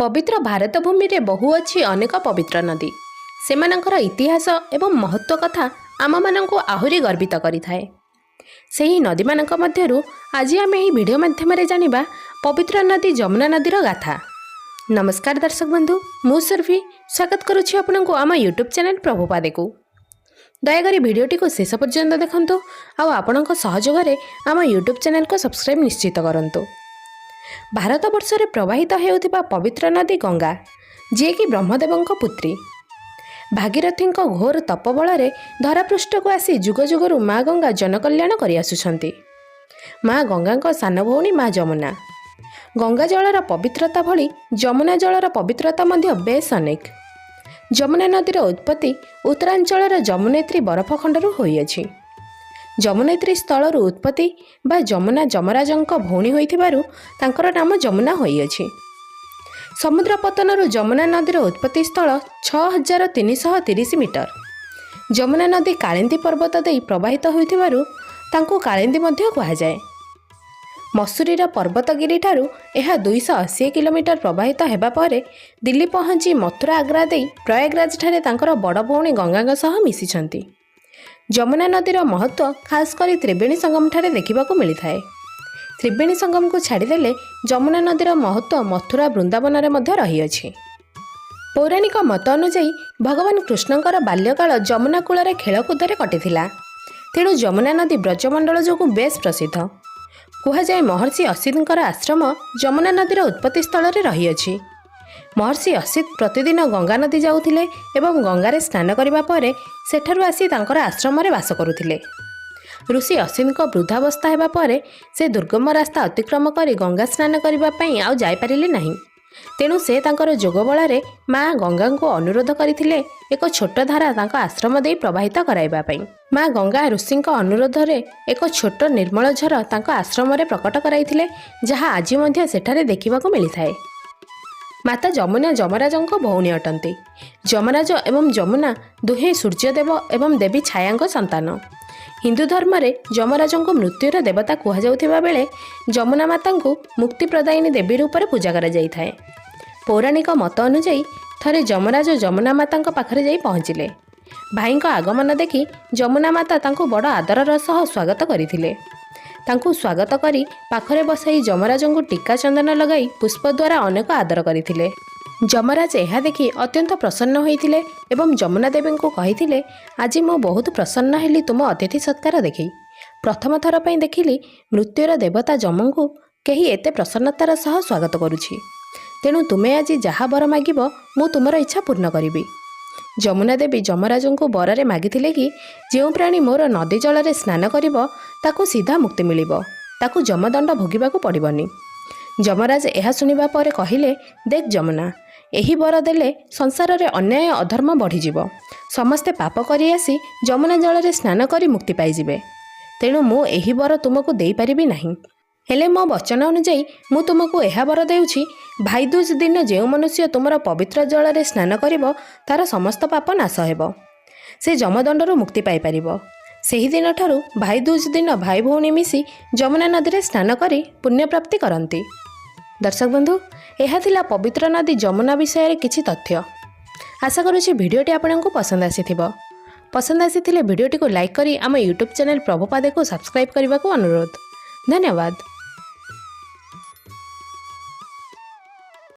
पवित्र भारत भूमि रे बहु अच्छी अनेक पवित्र नदी सेमानंकर इतिहास एवं महत्व कथा आम मानंको आहुरी गर्वित करिथाए। सेही नदी मानंक मध्यरु आज आम एही वीडियो माध्यम रे जानिबा पवित्र नदी यमुना नदीर गाथा। नमस्कार दर्शक बंधु, मु सुरभि स्वागत करुछि आपनको आम यूट्यूब चैनल प्रभु पादे को। दयाकरी भिडियोटी को शेष पर्यंत देखंतु आ आपनको सहयोग रे आम यूट्यूब चैनल को सब्सक्राइब निश्चित करंतु। भारत वर्ष रे प्रवाहित हेउथिबा पवित्र नदी गंगा, जे कि ब्रह्मदेवଙ୍କ पुत्री। भागीरथीଙ୍କ घोर तप बଳରେ धरापृष्ठ को आसी जुग जुगरु माँ गंगा जनकल्याण करि आसुछंती। माँ गंगाଙ୍କ सान भौणी माँ यमुना। गंगा जलर पवित्रता भली यमुना जलर पवित्रता मध्य बेस अनेक। यमुना नदीर उत्पत्ति उत्तरांचलर यमुनेत्री बरफखंडरू होइअछि। यमुनेत्री स्थलरू उत्पत्ति बा यमुना यमराजଙ୍କ भौणी होइथिबारु तांकर नाम यमुना होइअछि। समुद्र पतनरू यमुना नदीर उत्पत्ति स्थल 6330 मीटर। यमुना नदी कालिंदी पर्वत देई प्रवाहित होइथिबारु तांको कालिंदी मध्य कुहाଯାଏ। मसूरीर पर्वतगिरी ठारू यह 280 किलोमीटर प्रवाहित हेबा परे दिल्ली पहुँची मथुरा आग्रा देई प्रयागराज ठारे तांकर बड़ भौणी गंगाଙ୍କ सह मिसिछंती। यमुना नदीर महत्व खास करी त्रिवेणी संगम ठारे देखिबाकू मिलिथाए। त्रिवेणी संगम को छाड़देले यमुना नदीर महत्व मथुरा वृंदावन रे मध्य रहिअछि। पौराणिक मत अनुଯାयी भगवान कृष्णଙ୍କର बाल्यकाल यमुना कूଳରେ खेलकूदରେ कटिथिला। तेणु यमुना नदी ब्रजमंडल जोगु बेस प्रसिद्ध। कुहाଯାଏ महर्षि असितଙ୍କର आश्रम यमुना नदीर उत्पत्ति स्थल रे रहिअछि। महर्षि असित प्रतिदिन गंगा नदी जाउथिले एवं गंगारे स्नान करिबा परे सेठारु आसी तांकर आश्रम रे वास करुथिले। ऋषि असितଙ୍କ वृद्धावस्था हेबा परे से दुर्गम रास्ता अतिक्रम करी गंगा स्नान करिबा पई आउ जाय पारिले नाही। तेणु से तांकर जोग बଳରେ माँ गंगाଙ୍କୁ अनुरोध करिथिले एक छोट धारा तांको आश्रम देई प्रवाहित कराइबा पई। माँ गंगा ऋषिଙ୍କ अनुरोधरे एक छोट निर्मल झर तांको आश्रम रे प्रकट कराइथिले, जहा आज मध्य सेठारे देखिबाकू मिलिथाए। माता यमुना यमराजଙ୍କ भौणी अटंती। यमराज एवं यमुना दुहे सूर्यदेव एवं देवी छायाଙ୍କ संतान। हिंदू धर्म रे यमराजଙ୍କୁ मृत्युर देवता कुहाଯାଉଥିବା बेले यमुना माताଙ୍କୁ मुक्ति प्रदायिनी देवी रूप में पूजा करा जाइथाए। पौराणिक मत अनुଯାयी थरे यमराज यमुना माताଙ୍କ पाखरे जाई पहुँचिले। भाईଙ୍କ आगमन देखि यमुना माता तांको बड़ आदरर सह स्वागत करिथिले। तांको स्वागत करी पाखरे बसाई यमराजଙ୍କୁ टीका चंदन लगाई पुष्प द्वारा अनेक आदर करिथिले। यमराज यह देखि अत्यंत प्रसन्न होइथिले एवं यमुना देवी को कहिथिले, आज मु बहुत प्रसन्न हेली तुम अतिथि सत्कार देखि। प्रथम थर पई देखिली मृत्युर देवता यमଙ୍କୁ केही एते प्रसन्नतार सह स्वागत करुछि। तेणु तुमे आज जहा वर मागिब मु तुमर इच्छा पूर्ण करिबि। यमुना देवी यमराजଙ୍କୁ वररे मागिथिले कि जो प्राणी मोर नदी जल रे स्नान करिब ताकू सीधा मुक्ति मिलिब, ताकू यमदंड भोगिबाकू पड़िबनी। यमराज यह सुनिबा परे कहिले, देख यमुना, एही वर देले संसार रे अन्याय अधर्म बढ़ीजिब। समस्ते पाप करी आसी यमुना जल रे स्नान करी मुक्ति पाइजिबे। तेणु मु एही वर तुमको देई परिबि नाही। हेले मो वचन अनुଯାयी मु तुमको यह वर देउछि, भाई दूज दिन जो मनुष्य तुमर पवित्र जल रे स्नान करिब तार समस्त पाप नाश हेब, से यमदंडरू मुक्ति पाई परिब। सेही दिन ठारू भाई दूज दिन भाई भौणी मिसी यमुना नदी रे स्नान करी पुण्य प्राप्ति करंती। दर्शक बंधु, यह थिला पवित्र नदी यमुना विषय रे किछि तथ्य। आशा करुछि भिडियोटी आपनकु पसंद आसीथिबो। पसंद आसीथिले भिडियोटी को लाइक करी आम यूट्यूब चैनल प्रभु पादे को सब्सक्राइब करने को अनुरोध। धन्यवाद।